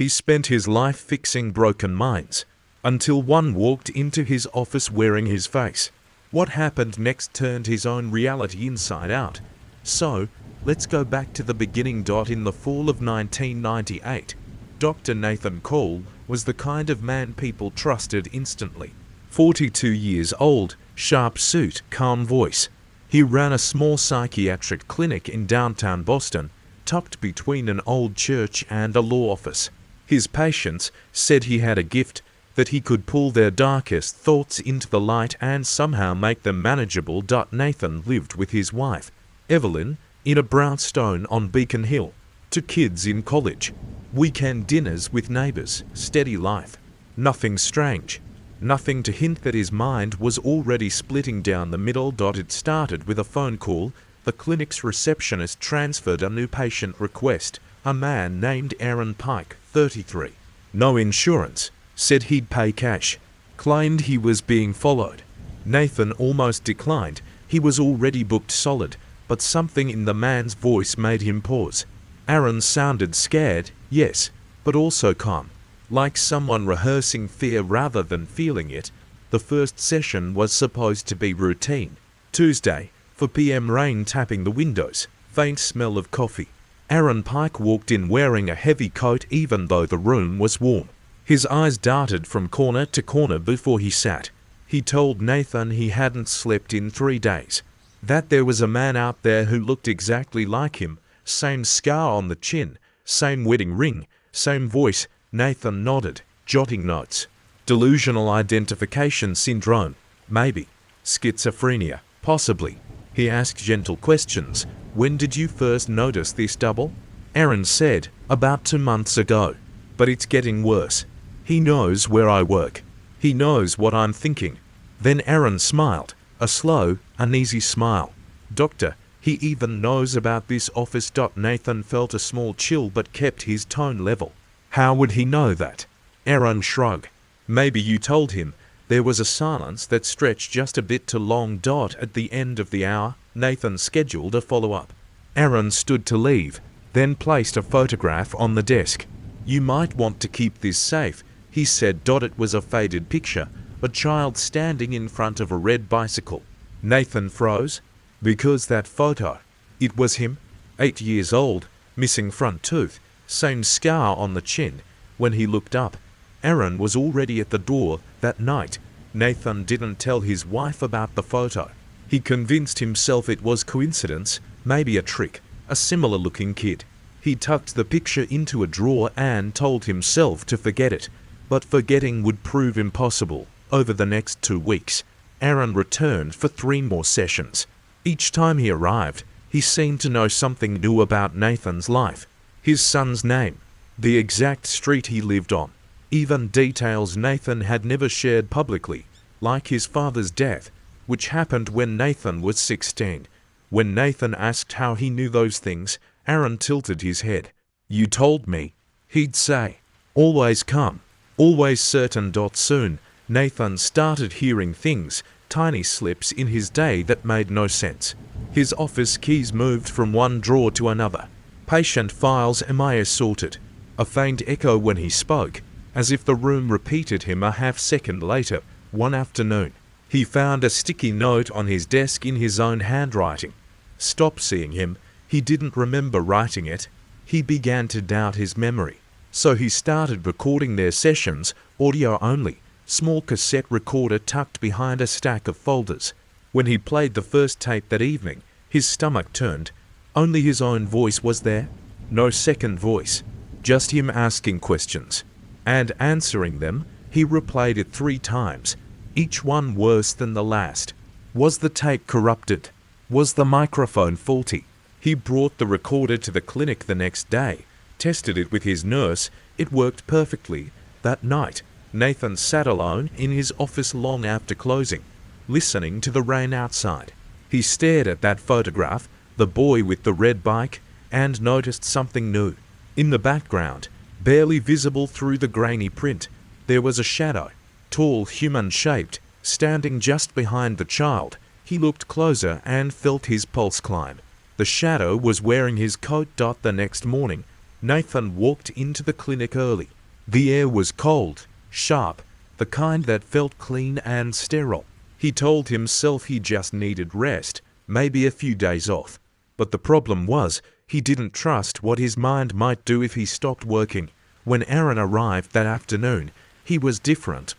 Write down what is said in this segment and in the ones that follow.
He spent his life fixing broken minds, until one walked into his office wearing his face. What happened next turned his own reality inside out. So, let's go back to the beginning. In the fall of 1998, Dr. Nathan Cole was the kind of man people trusted instantly. 42 years old, sharp suit, calm voice. He ran a small psychiatric clinic in downtown Boston, tucked between an old church and a law office. His patients said he had a gift, that he could pull their darkest thoughts into the light and somehow make them manageable. Nathan lived with his wife, Evelyn, in a brownstone on Beacon Hill. 2 kids in college. Weekend dinners with neighbors. Steady life. Nothing strange. Nothing to hint that his mind was already splitting down the middle. It started with a phone call. The clinic's receptionist transferred a new patient request, a man named Aaron Pike, 33. No insurance. Said he'd pay cash. Claimed he was being followed. Nathan almost declined. He was already booked solid, but something in the man's voice made him pause. Aaron sounded scared, yes, but also calm, like someone rehearsing fear rather than feeling it. The first session was supposed to be routine. Tuesday, 4 p.m. rain tapping the windows, faint smell of coffee. Aaron Pike walked in wearing a heavy coat even though the room was warm. His eyes darted from corner to corner before he sat. He told Nathan he hadn't slept in 3 days. That there was a man out there who looked exactly like him, same scar on the chin, same wedding ring, same voice. Nathan nodded, jotting notes. Delusional identification syndrome, maybe. Schizophrenia, possibly. He asked gentle questions. When did you first notice this double? Aaron said, about 2 months ago. But it's getting worse. He knows where I work. He knows what I'm thinking. Then Aaron smiled, a slow, uneasy smile. Doctor, he even knows about this office. Nathan felt a small chill but kept his tone level. How would he know that? Aaron shrugged. Maybe you told him. There was a silence that stretched just a bit too long. At the end of the hour, Nathan scheduled a follow-up. Aaron stood to leave, then placed a photograph on the desk. You might want to keep this safe, he said. It was a faded picture, a child standing in front of a red bicycle. Nathan froze. Because that photo. It was him, 8 years old, missing front tooth, same scar on the chin. When he looked up, Aaron was already at the door. That night, Nathan didn't tell his wife about the photo. He convinced himself it was coincidence, maybe a trick, a similar-looking kid. He tucked the picture into a drawer and told himself to forget it, but forgetting would prove impossible. Over the next 2 weeks, Aaron returned for 3 more sessions. Each time he arrived, he seemed to know something new about Nathan's life. His son's name, the exact street he lived on, even details Nathan had never shared publicly, like his father's death, which happened when Nathan was 16. When Nathan asked how he knew those things, Aaron tilted his head. You told me, he'd say. Always calm, always certain. Soon, Nathan started hearing things, tiny slips in his day that made no sense. His office keys moved from one drawer to another. Patient files sorted. A faint echo when he spoke, as if the room repeated him a half-second later. One afternoon, he found a sticky note on his desk in his own handwriting. Stopped seeing him. He didn't remember writing it. He began to doubt his memory. So he started recording their sessions, audio only, small cassette recorder tucked behind a stack of folders. When he played the first tape that evening, his stomach turned. Only his own voice was there. No second voice. Just him asking questions. And answering them. He replayed it 3 times, each one worse than the last. Was the tape corrupted? Was the microphone faulty? He brought the recorder to the clinic the next day, tested it with his nurse. It worked perfectly. That night, Nathan sat alone in his office long after closing, listening to the rain outside. He stared at that photograph, the boy with the red bike, and noticed something new. In the background, barely visible through the grainy print, there was a shadow, tall, human-shaped, standing just behind the child. He looked closer and felt his pulse climb. The shadow was wearing his coat. The next morning, Nathan walked into the clinic early. The air was cold, sharp, the kind that felt clean and sterile. He told himself he just needed rest, maybe a few days off. But the problem was, he didn't trust what his mind might do if he stopped working. When Aaron arrived that afternoon, he was different,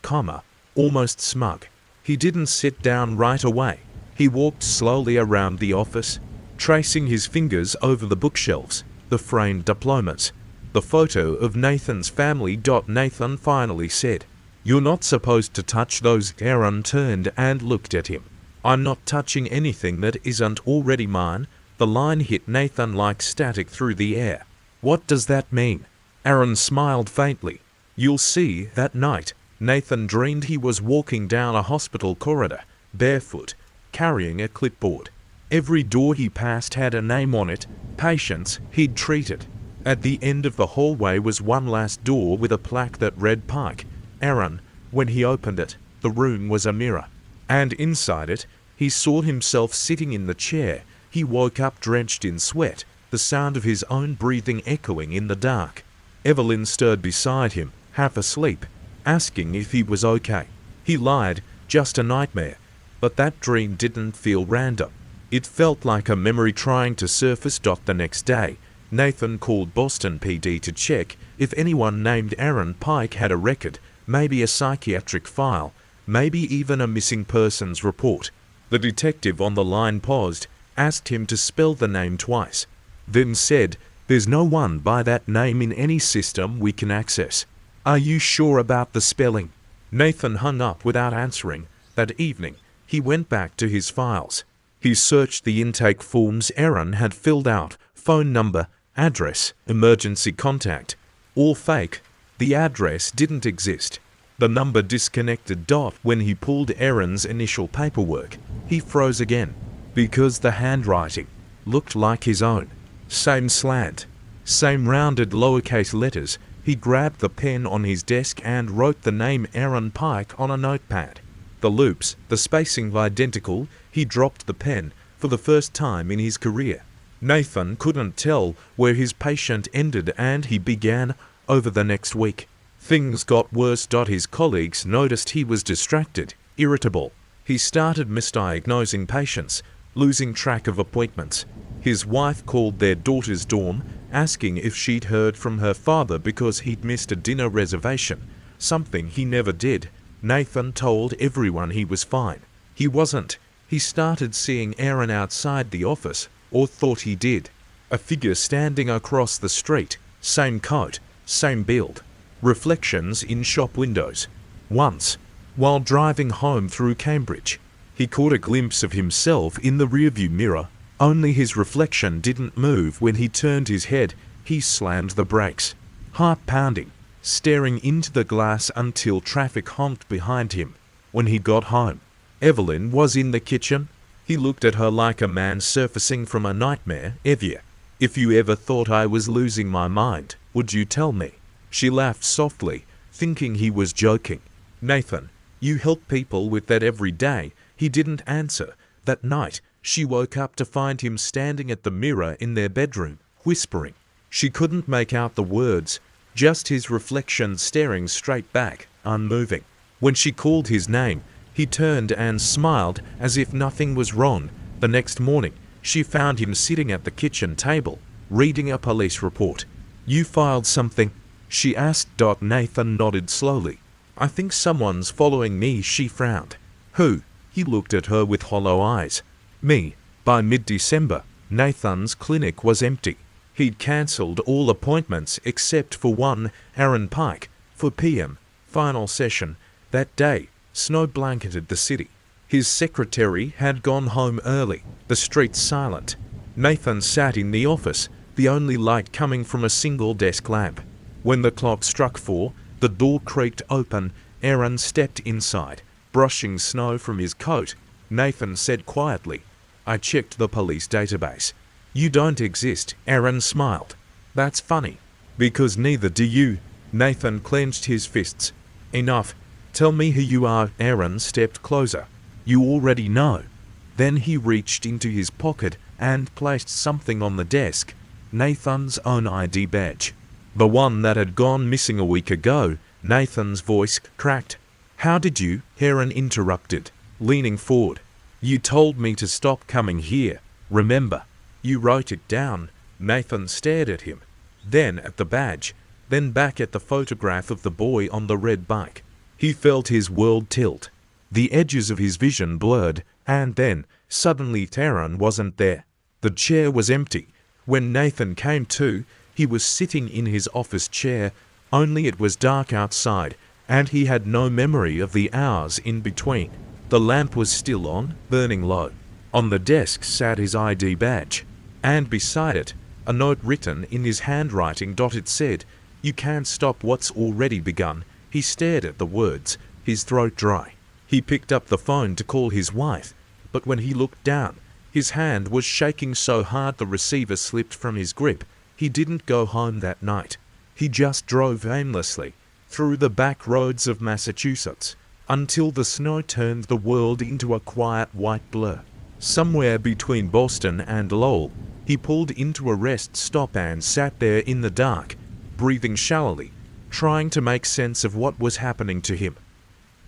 almost smug. He didn't sit down right away. He walked slowly around the office, tracing his fingers over the bookshelves, the framed diplomas, the photo of Nathan's family. Nathan finally said, "You're not supposed to touch those." Aaron turned and looked at him. "I'm not touching anything that isn't already mine." The line hit Nathan like static through the air. "What does that mean?" Aaron smiled faintly. "You'll see." That night, Nathan dreamed he was walking down a hospital corridor, barefoot, carrying a clipboard. Every door he passed had a name on it, patients he'd treated. At the end of the hallway was one last door with a plaque that read Pike. Aaron, when he opened it, the room was a mirror. And inside it, he saw himself sitting in the chair. He woke up drenched in sweat, the sound of his own breathing echoing in the dark. Evelyn stirred beside him, half asleep, asking if he was okay. He lied, just a nightmare. But that dream didn't feel random. It felt like a memory trying to surface. The next day, Nathan called Boston PD to check if anyone named Aaron Pike had a record, maybe a psychiatric file, maybe even a missing persons report. The detective on the line paused, asked him to spell the name twice, then said, "There's no one by that name in any system we can access. Are you sure about the spelling?" Nathan hung up without answering. That evening, he went back to his files. He searched the intake forms Aaron had filled out, phone number, address, emergency contact, all fake. The address didn't exist. The number disconnected. When he pulled Aaron's initial paperwork, he froze again, because the handwriting looked like his own. Same slant, same rounded lowercase letters. He grabbed the pen on his desk and wrote the name Aaron Pike on a notepad. The loops, the spacing identical. He dropped the pen for the first time in his career. Nathan couldn't tell where his patient ended, and he began over the next week. Things got worse. His colleagues noticed he was distracted, irritable. He started misdiagnosing patients, losing track of appointments. His wife called their daughter's dorm, asking if she'd heard from her father because he'd missed a dinner reservation, something he never did. Nathan told everyone he was fine. He wasn't. He started seeing Aaron outside the office, or thought he did. A figure standing across the street, same coat, same build. Reflections in shop windows. Once, while driving home through Cambridge, he caught a glimpse of himself in the rearview mirror. Only his reflection didn't move when he turned his head. He slammed the brakes, heart pounding, staring into the glass until traffic honked behind him. When he got home, Evelyn was in the kitchen. He looked at her like a man surfacing from a nightmare. "Evie, if you ever thought I was losing my mind, would you tell me?" She laughed softly, thinking he was joking. "Nathan, you help people with that every day." He didn't answer. That night, she woke up to find him standing at the mirror in their bedroom, whispering. She couldn't make out the words, just his reflection staring straight back, unmoving. When she called his name, he turned and smiled as if nothing was wrong. The next morning, she found him sitting at the kitchen table, reading a police report. "You filed something?" she asked. Nathan nodded slowly. "I think someone's following me." She frowned. "Who?" He looked at her with hollow eyes. "Me." By mid-December, Nathan's clinic was empty. He'd cancelled all appointments except for one, Aaron Pike, for PM, final session. That day, snow blanketed the city. His secretary had gone home early, the streets silent. Nathan sat in the office, the only light coming from a single desk lamp. When the clock struck 4, the door creaked open. Aaron stepped inside, brushing snow from his coat. Nathan said quietly, "I checked the police database. You don't exist." Aaron smiled. "That's funny, because neither do you." Nathan clenched his fists. "Enough. Tell me who you are." Aaron stepped closer. "You already know." Then he reached into his pocket and placed something on the desk. Nathan's own ID badge. The one that had gone missing a week ago. Nathan's voice cracked. "How did you?" Aaron interrupted, leaning forward. "You told me to stop coming here. Remember? You wrote it down." Nathan stared at him, then at the badge, then back at the photograph of the boy on the red bike. He felt his world tilt. The edges of his vision blurred, and then, suddenly, Aaron wasn't there. The chair was empty. When Nathan came to, he was sitting in his office chair, only it was dark outside, and he had no memory of the hours in between. The lamp was still on, burning low. On the desk sat his ID badge, and beside it, a note written in his handwriting. It said, "You can't stop what's already begun." He stared at the words, his throat dry. He picked up the phone to call his wife, but when he looked down, his hand was shaking so hard the receiver slipped from his grip. He didn't go home that night. He just drove aimlessly through the back roads of Massachusetts until the snow turned the world into a quiet white blur. Somewhere between Boston and Lowell, he pulled into a rest stop and sat there in the dark, breathing shallowly, trying to make sense of what was happening to him.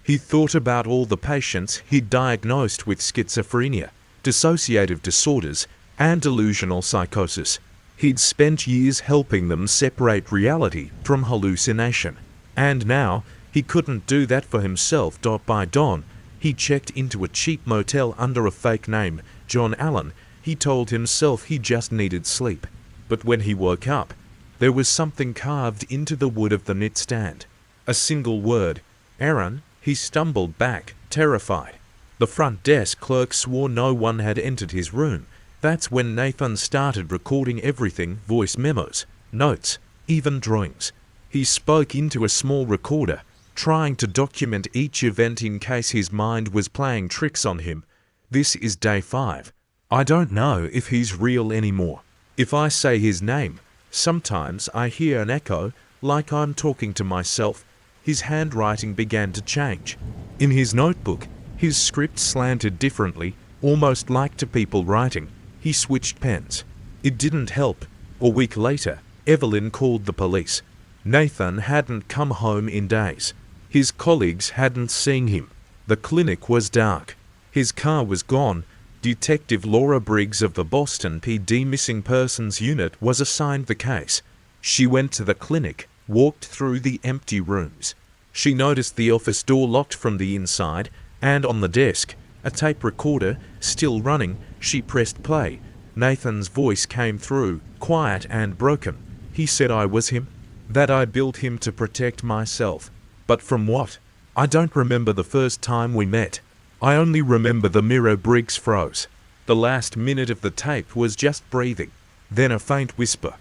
He thought about all the patients he'd diagnosed with schizophrenia, dissociative disorders, and delusional psychosis. He'd spent years helping them separate reality from hallucination. And now, he couldn't do that for himself. By dawn, he checked into a cheap motel under a fake name, John Allen. He told himself he just needed sleep. But when he woke up, there was something carved into the wood of the nightstand. A single word, "Aaron." He stumbled back, terrified. The front desk clerk swore no one had entered his room. That's when Nathan started recording everything, voice memos, notes, even drawings. He spoke into a small recorder, trying to document each event in case his mind was playing tricks on him. "This is day 5. I don't know if he's real anymore. If I say his name, sometimes I hear an echo, like I'm talking to myself." His handwriting began to change. In his notebook, his script slanted differently, almost like to people writing. He switched pens. It didn't help. A week later, Evelyn called the police. Nathan hadn't come home in days. His colleagues hadn't seen him. The clinic was dark. His car was gone. Detective Laura Briggs of the Boston PD Missing Persons Unit was assigned the case. She went to the clinic, walked through the empty rooms. She noticed the office door locked from the inside, and on the desk, a tape recorder still running. She pressed play. Nathan's voice came through, quiet and broken. He said I was him, that I built him to protect myself. But from what? I don't remember the first time we met. I only remember the mirror. Briggs froze. The last minute of the tape was just breathing, then a faint whisper.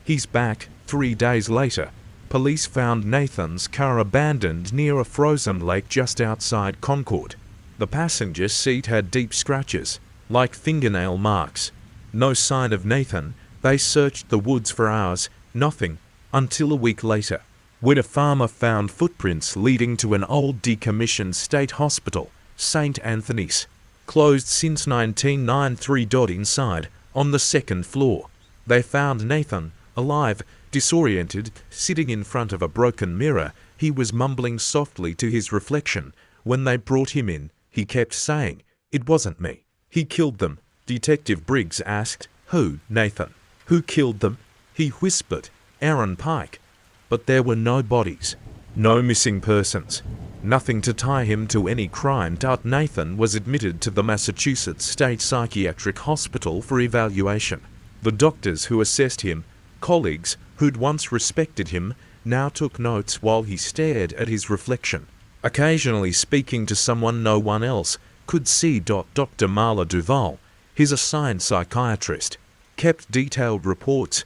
"He's back." 3 days later, police found Nathan's car abandoned near a frozen lake just outside Concord. The passenger seat had deep scratches, like fingernail marks. No sign of Nathan. They searched the woods for hours, nothing, until a week later, when a farmer found footprints leading to an old decommissioned state hospital, St. Anthony's, closed since 1993. Inside, on the second floor, they found Nathan, alive, disoriented, sitting in front of a broken mirror. He was mumbling softly to his reflection. When they brought him in, he kept saying, "It wasn't me. He killed them." Detective Briggs asked, "Who, Nathan? Who killed them?" He whispered, "Aaron Pike." But there were no bodies, no missing persons, nothing to tie him to any crime. Nathan was admitted to the Massachusetts State Psychiatric Hospital for evaluation. The doctors who assessed him, colleagues who'd once respected him, now took notes while he stared at his reflection, occasionally speaking to someone no one else could see. Dr. Marla Duval, his assigned psychiatrist, kept detailed reports.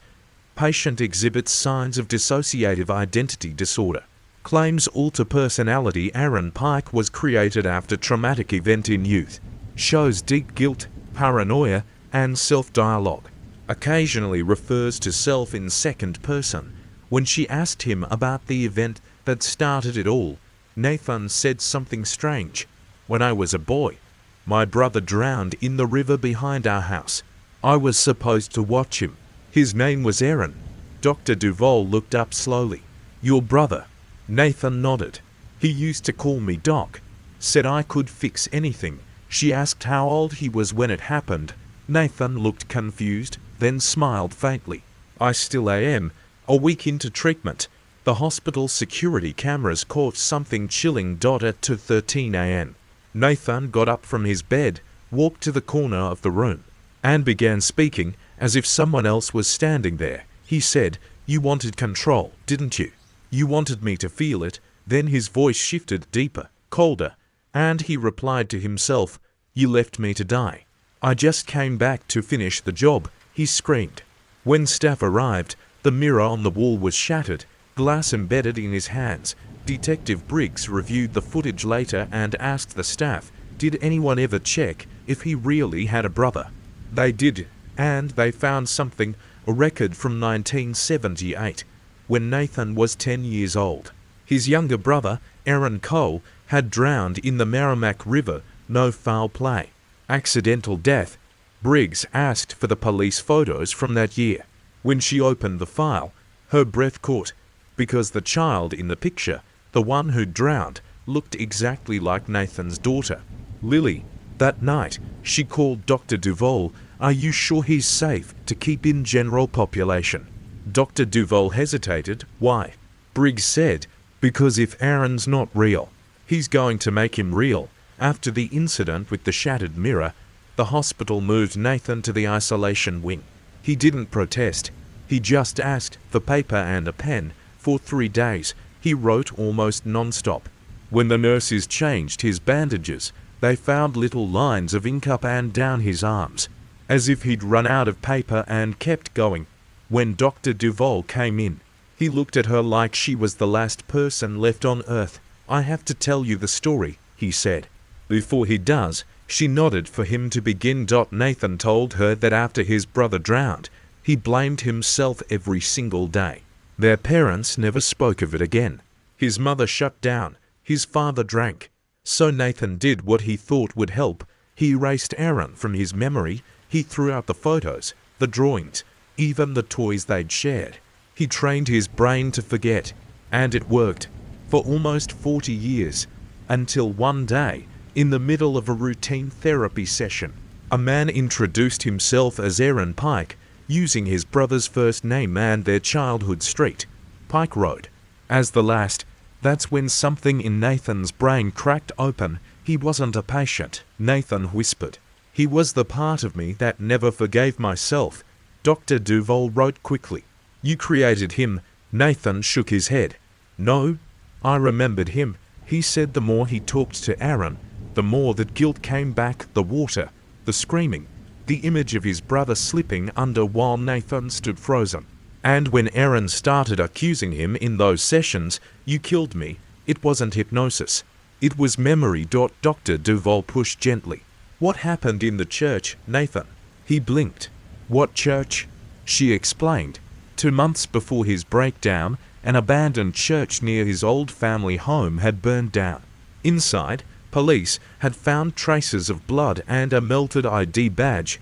Patient exhibits signs of dissociative identity disorder. Claims alter personality. Aaron Pike was created after traumatic event in youth. Shows deep guilt, paranoia, and self-dialogue. Occasionally refers to self in second person. When she asked him about the event that started it all, Nathan said something strange. "When I was a boy, my brother drowned in the river behind our house. I was supposed to watch him. His name was Aaron. Dr. Duval looked up slowly. Your brother? Nathan nodded. He used to call me Doc. Said I could fix anything. She asked how old he was when it happened. Nathan looked confused, then smiled faintly. I still am. A week into treatment. The hospital security cameras caught something chilling. At 2:13 a.m. Nathan got up from his bed, walked to the corner of the room, and began speaking as if someone else was standing there. He said, "You wanted control, didn't you? You wanted me to feel it." Then his voice shifted deeper, colder, and he replied to himself, "You left me to die. I just came back to finish the job," he screamed. When staff arrived, the mirror on the wall was shattered, glass embedded in his hands. Detective Briggs reviewed the footage later and asked the staff, did anyone ever check if he really had a brother? They did, and they found something, a record from 1978, when Nathan was 10 years old. His younger brother, Aaron Cole, had drowned in the Merrimack River, no foul play. Accidental death. Briggs asked for the police photos from that year. When she opened the file, her breath caught, because the child in the picture, the one who drowned, looked exactly like Nathan's daughter, Lily. That night, she called Dr. Duval. Are you sure he's safe to keep in general population? Dr. Duval hesitated. Why? Briggs said, because if Aaron's not real, he's going to make him real. After the incident with the shattered mirror, the hospital moved Nathan to the isolation wing. He didn't protest. He just asked for paper and a pen. For 3 days, he wrote almost non-stop. When the nurses changed his bandages, they found little lines of ink up and down his arms, as if he'd run out of paper and kept going. When Dr. Duval came in, he looked at her like she was the last person left on earth. I have to tell you the story, he said. Before he does, she nodded for him to begin. Nathan told her that after his brother drowned, he blamed himself every single day. Their parents never spoke of it again. His mother shut down. His father drank. So Nathan did what he thought would help. He erased Aaron from his memory. He threw out the photos, the drawings, even the toys they'd shared. He trained his brain to forget, and it worked for almost 40 years, until one day, in the middle of a routine therapy session, a man introduced himself as Aaron Pike, using his brother's first name and their childhood street, Pike Road, as the last. That's when something in Nathan's brain cracked open. He wasn't a patient, Nathan whispered. He was the part of me that never forgave myself. Dr. Duval wrote quickly. You created him. Nathan shook his head. No, I remembered him. He said the more he talked to Aaron, the more that guilt came back, the water, the screaming, the image of his brother slipping under while Nathan stood frozen. And when Aaron started accusing him in those sessions, you killed me. It wasn't hypnosis. It was memory. Dr. Duval pushed gently. What happened in the church, Nathan? He blinked. What church? She explained. 2 months before his breakdown, an abandoned church near his old family home had burned down. Inside, police had found traces of blood and a melted ID badge.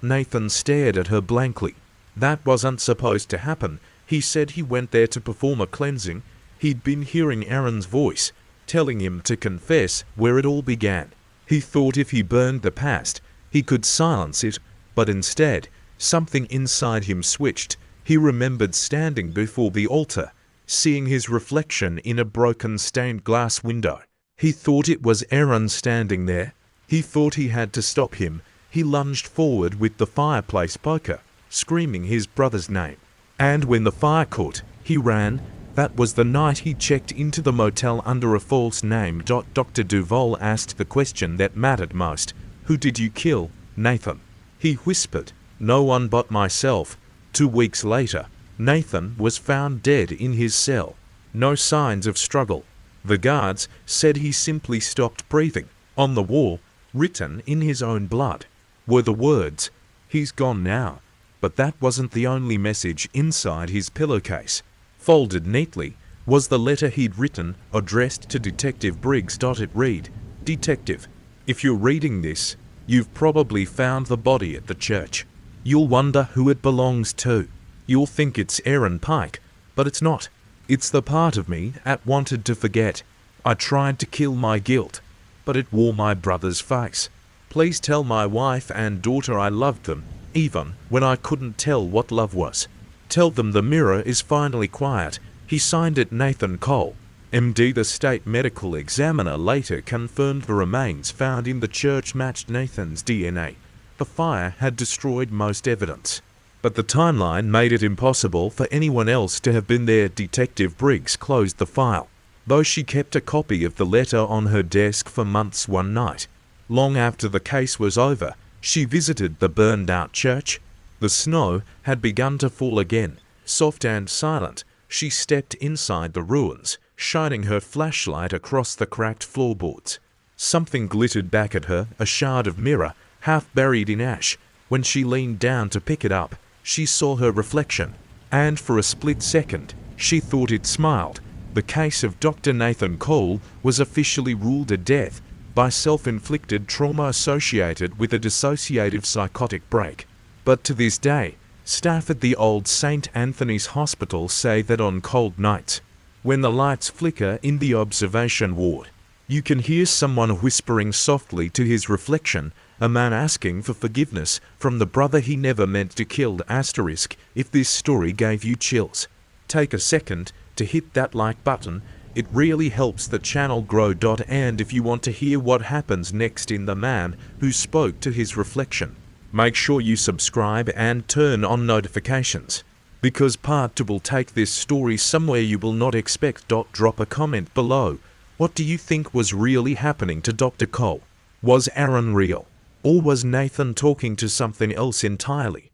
Nathan stared at her blankly. That wasn't supposed to happen. He said he went there to perform a cleansing. He'd been hearing Aaron's voice, telling him to confess where it all began. He thought if he burned the past, he could silence it, but instead, something inside him switched. He remembered standing before the altar, seeing his reflection in a broken stained glass window. He thought it was Aaron standing there. He thought he had to stop him. He lunged forward with the fireplace poker, screaming his brother's name. And when the fire caught, he ran. That was the night he checked into the motel under a false name. Dr. Duval asked the question that mattered most. Who did you kill, Nathan? He whispered. No one but myself. 2 weeks later, Nathan was found dead in his cell. No signs of struggle. The guards said he simply stopped breathing. On the wall, written in his own blood, were the words, "He's gone now." But that wasn't the only message inside his pillowcase. Folded neatly was the letter he'd written, addressed to Detective Briggs. It read, Detective, if you're reading this, you've probably found the body at the church. You'll wonder who it belongs to. You'll think it's Aaron Pike, but it's not. It's the part of me that wanted to forget. I tried to kill my guilt, but it wore my brother's face. Please tell my wife and daughter I loved them, even when I couldn't tell what love was. Tell them the mirror is finally quiet. He signed it Nathan Cole, MD. The state medical examiner later confirmed the remains found in the church matched Nathan's DNA. The fire had destroyed most evidence, but the timeline made it impossible for anyone else to have been there. Detective Briggs closed the file, though she kept a copy of the letter on her desk for months. One night, long after the case was over, she visited the burned-out church. The snow had begun to fall again, soft and silent. She stepped inside the ruins, shining her flashlight across the cracked floorboards. Something glittered back at her, a shard of mirror, half buried in ash. When she leaned down to pick it up, she saw her reflection, and for a split second, she thought it smiled. The case of Dr. Nathan Cole was officially ruled a death by self-inflicted trauma associated with a dissociative psychotic break. But to this day, staff at the old St. Anthony's Hospital say that on cold nights, when the lights flicker in the observation ward, you can hear someone whispering softly to his reflection, a man asking for forgiveness from the brother he never meant to kill. If this story gave you chills, take a second to hit that like button. It really helps the channel grow. And if you want to hear what happens next in The Man Who Spoke to His Reflection, make sure you subscribe and turn on notifications, because part 2 will take this story somewhere you will not expect. Drop a comment below. What do you think was really happening to Dr. Cole? Was Aaron real? Or was Nathan talking to something else entirely?